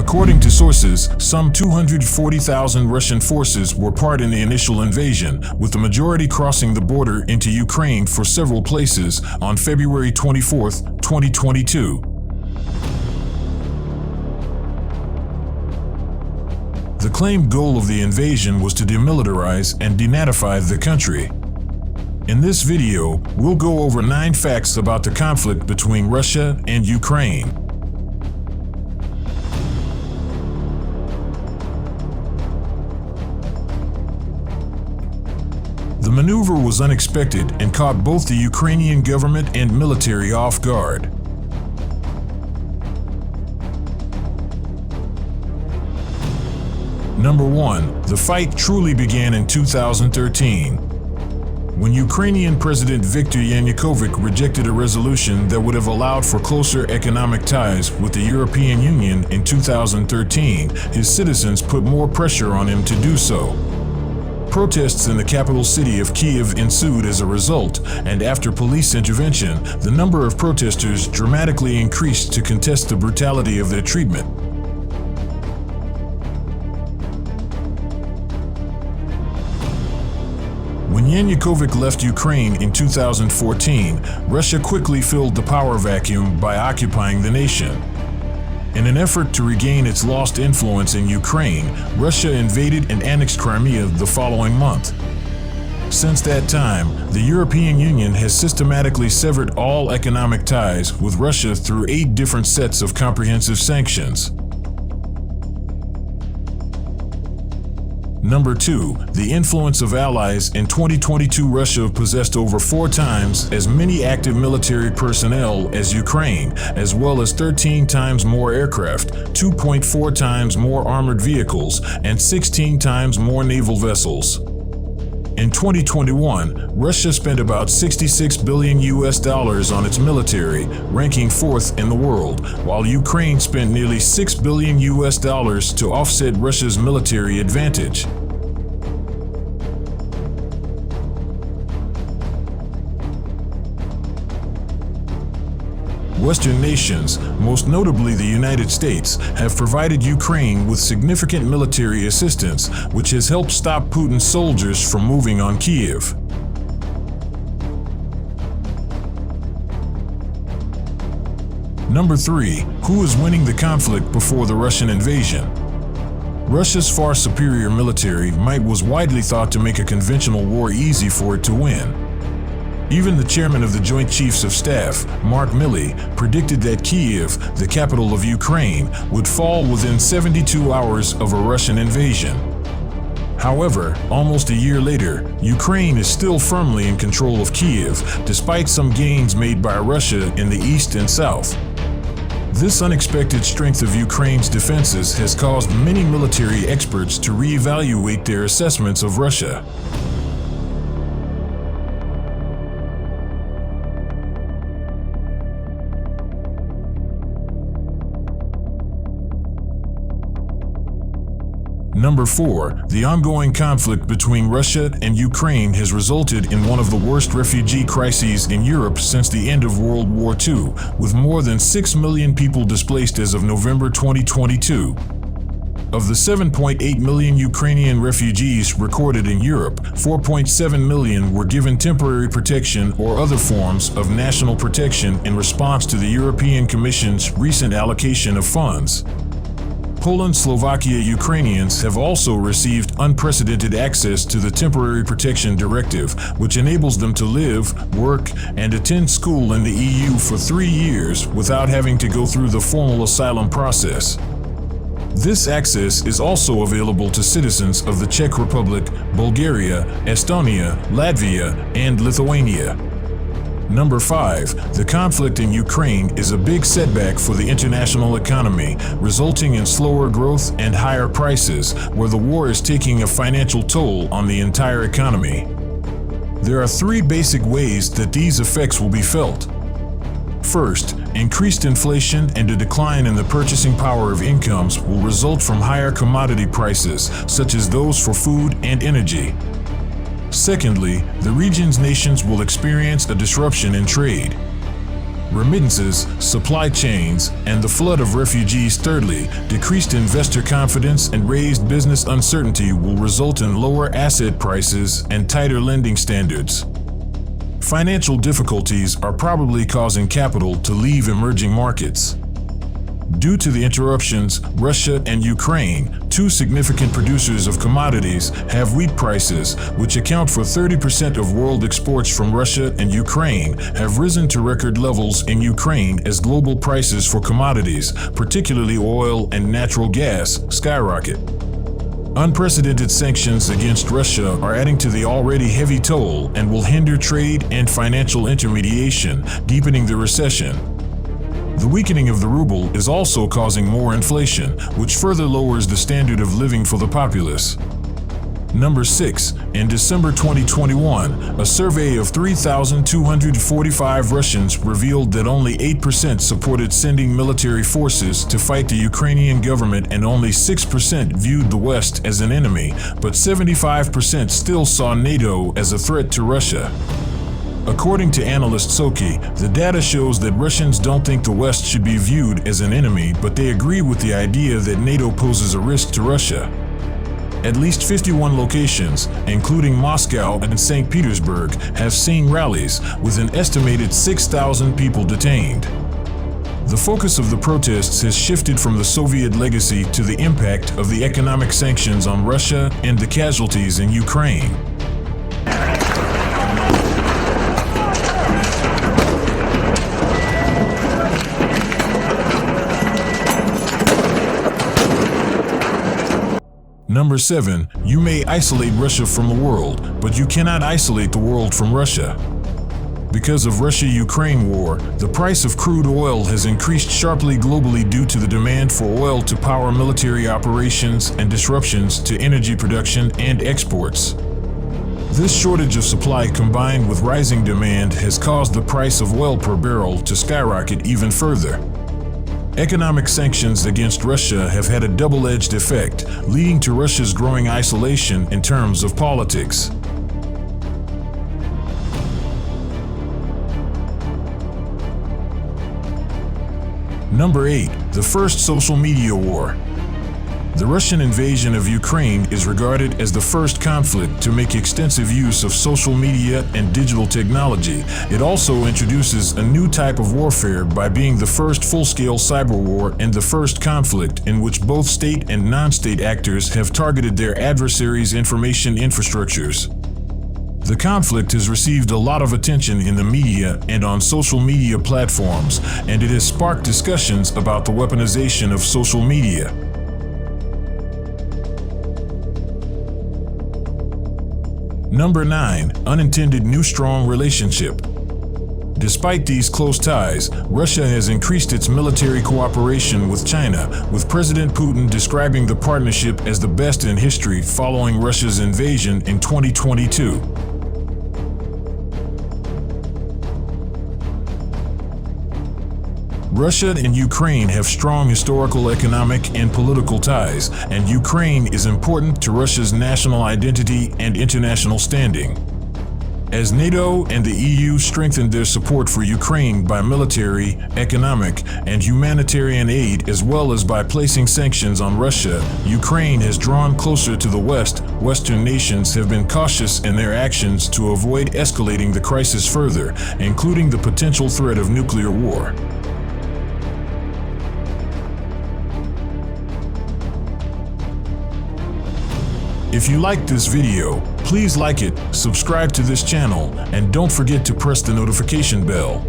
According to sources, some 240,000 Russian forces were part in the initial invasion, with the majority crossing the border into Ukraine for several places on February 24, 2022. The claimed goal of the invasion was to demilitarize and denatify the country. In this video, we'll go over 9 facts about the conflict between Russia and Ukraine. The maneuver was unexpected and caught both the Ukrainian government and military off guard. Number 1. The fight truly began in 2013. When Ukrainian President Viktor Yanukovych rejected a resolution that would have allowed for closer economic ties with the European Union in 2013, his citizens put more pressure on him to do so. Protests in the capital city of Kyiv ensued as a result, and after police intervention, the number of protesters dramatically increased to contest the brutality of their treatment. When Yanukovych left Ukraine in 2014, Russia quickly filled the power vacuum by occupying the nation. In an effort to regain its lost influence in Ukraine, Russia invaded and annexed Crimea the following month. Since that time, the European Union has systematically severed all economic ties with Russia through 8 different sets of comprehensive sanctions. Number 2. The influence of allies. In 2022, Russia possessed over 4 times as many active military personnel as Ukraine, as well as 13 times more aircraft, 2.4 times more armored vehicles, and 16 times more naval vessels. In 2021, Russia spent about $66 billion on its military, ranking 4th in the world, while Ukraine spent nearly $6 billion to offset Russia's military advantage. Western nations, most notably the United States, have provided Ukraine with significant military assistance, which has helped stop Putin's soldiers from moving on Kyiv. Number 3. Who is winning the conflict before the Russian invasion? Russia's far superior military might was widely thought to make a conventional war easy for it to win. Even the chairman of the Joint Chiefs of Staff, Mark Milley, predicted that Kyiv, the capital of Ukraine, would fall within 72 hours of a Russian invasion. However, almost a year later, Ukraine is still firmly in control of Kyiv, despite some gains made by Russia in the east and south. This unexpected strength of Ukraine's defenses has caused many military experts to reevaluate their assessments of Russia. Number 4. The ongoing conflict between Russia and Ukraine has resulted in one of the worst refugee crises in Europe since the end of World War II, with more than 6 million people displaced as of November 2022. Of the 7.8 million Ukrainian refugees recorded in Europe, 4.7 million were given temporary protection or other forms of national protection in response to the European Commission's recent allocation of funds. Poland, Slovakia Ukrainians have also received unprecedented access to the Temporary Protection Directive, which enables them to live, work, and attend school in the EU for 3 years without having to go through the formal asylum process. This access is also available to citizens of the Czech Republic, Bulgaria, Estonia, Latvia, and Lithuania. Number 5. The conflict in Ukraine is a big setback for the international economy, resulting in slower growth and higher prices, where the war is taking a financial toll on the entire economy. There are 3 basic ways that these effects will be felt. First, increased inflation and a decline in the purchasing power of incomes will result from higher commodity prices, such as those for food and energy. Secondly, the region's nations will experience a disruption in trade. Remittances, supply chains, and the flood of refugees. Thirdly, decreased investor confidence and raised business uncertainty will result in lower asset prices and tighter lending standards. Financial difficulties are probably causing capital to leave emerging markets. Due to the interruptions, Russia and Ukraine, two significant producers of commodities, have weak prices, which account for 30% of world exports from Russia and Ukraine, have risen to record levels in Ukraine as global prices for commodities, particularly oil and natural gas, skyrocket. Unprecedented sanctions against Russia are adding to the already heavy toll and will hinder trade and financial intermediation, deepening the recession. The weakening of the ruble is also causing more inflation, which further lowers the standard of living for the populace. Number 6. In December 2021, a survey of 3,245 Russians revealed that only 8% supported sending military forces to fight the Ukrainian government and only 6% viewed the West as an enemy, but 75% still saw NATO as a threat to Russia. According to analyst Soki, the data shows that Russians don't think the West should be viewed as an enemy, but they agree with the idea that NATO poses a risk to Russia. At least 51 locations, including Moscow and St. Petersburg, have seen rallies, with an estimated 6,000 people detained. The focus of the protests has shifted from the Soviet legacy to the impact of the economic sanctions on Russia and the casualties in Ukraine. Number 7. You may isolate Russia from the world, but you cannot isolate the world from Russia. Because of Russia-Ukraine war, the price of crude oil has increased sharply globally due to the demand for oil to power military operations and disruptions to energy production and exports. This shortage of supply combined with rising demand has caused the price of oil per barrel to skyrocket even further. Economic sanctions against Russia have had a double-edged effect, leading to Russia's growing isolation in terms of politics. Number 8. The first social media war. The Russian invasion of Ukraine is regarded as the first conflict to make extensive use of social media and digital technology. It also introduces a new type of warfare by being the first full-scale cyber war and the first conflict in which both state and non-state actors have targeted their adversaries' information infrastructures. The conflict has received a lot of attention in the media and on social media platforms, and it has sparked discussions about the weaponization of social media. Number 9. Unintended new strong relationship. Despite these close ties, Russia has increased its military cooperation with China, with President Putin describing the partnership as the best in history following Russia's invasion in 2022. Russia and Ukraine have strong historical, economic, and political ties, and Ukraine is important to Russia's national identity and international standing. As NATO and the EU strengthened their support for Ukraine by military, economic, and humanitarian aid, as well as by placing sanctions on Russia, Ukraine has drawn closer to the West. Western nations have been cautious in their actions to avoid escalating the crisis further, including the potential threat of nuclear war. If you liked this video, please like it, subscribe to this channel, and don't forget to press the notification bell.